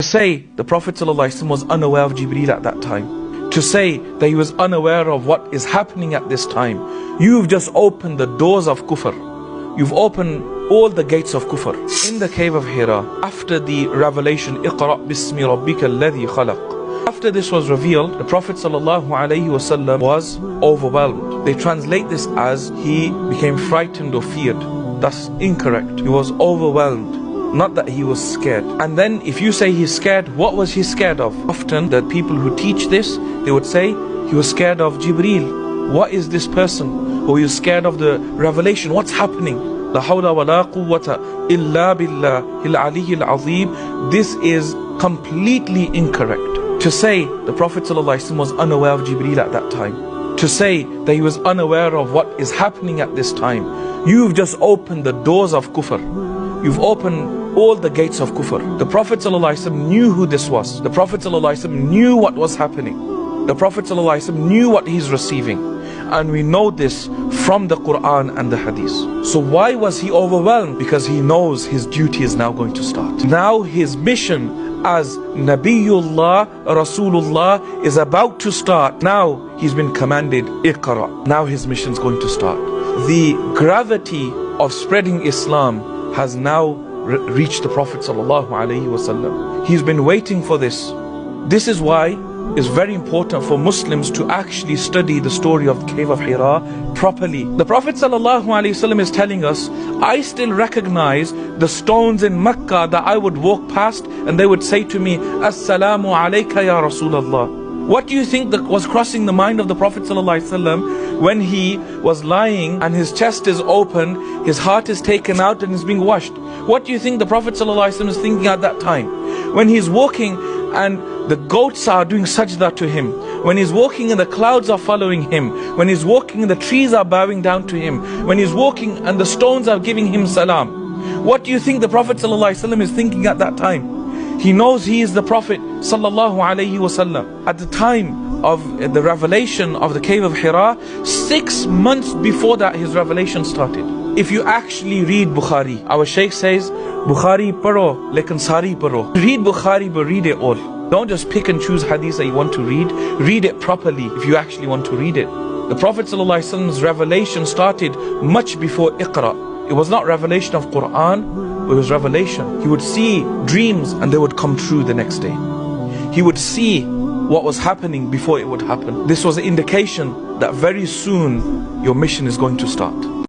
To say the Prophet ﷺ was unaware of Jibreel at that time, to say that he was unaware of what is happening at this time, you've just opened the doors of kufr. You've opened all the gates of kufr. In the cave of Hira, after the revelation, Iqra' bismi rabbika alladhi khalaq. After this was revealed, the Prophet ﷺ was overwhelmed. They translate this as he became frightened or feared. That's incorrect. He was overwhelmed. Not that he was scared. And then if you say he's scared, what was he scared of? Often the people who teach this, they would say he was scared of Jibreel. What is this person? Or he was scared of the revelation. What's happening? La hawla wa la quwwata illa billahil aliyyil azim. This is completely incorrect. To say the Prophet ﷺ was unaware of Jibreel at that time, to say that he was unaware of what is happening at this time, you've just opened the doors of kufr. You've opened all the gates of kufr. The Prophet ﷺ knew who this was. The Prophet ﷺ knew what was happening. The Prophet ﷺ knew what he's receiving. And we know this from the Quran and the Hadith. So why was he overwhelmed? Because he knows his duty is now going to start. Now his mission as Nabiullah, Rasulullah is about to start. Now he's been commanded, Iqra. Now his mission is going to start. The gravity of spreading Islam has now reached the Prophet ﷺ. He's been waiting for this. This is why it's very important for Muslims to actually study the story of the cave of Hira properly. The Prophet ﷺ is telling us, I still recognize the stones in Mecca that I would walk past and they would say to me, Assalamu alayka ya Rasulallah. What do you think that was crossing the mind of the Prophet ﷺ when he was lying and his chest is open, his heart is taken out and is being washed? What do you think the Prophet ﷺ is thinking at that time? When he's walking and the goats are doing sajda to him, when he's walking and the clouds are following him, when he's walking and the trees are bowing down to him, when he's walking and the stones are giving him salam, what do you think the Prophet ﷺ is thinking at that time? He knows he is the Prophet ﷺ. At the time of the revelation of the cave of Hira, 6 months before that his revelation started. If you actually read Bukhari, our Shaykh says, Bukhari paro, lekin sari paro. Read Bukhari but read it all. Don't just pick and choose hadith that you want to read. Read it properly if you actually want to read it. The Prophet ﷺ's revelation started much before Iqra. It was not revelation of Quran, it was revelation. He would see dreams and they would come true the next day. He would see what was happening before it would happen. This was an indication that very soon your mission is going to start.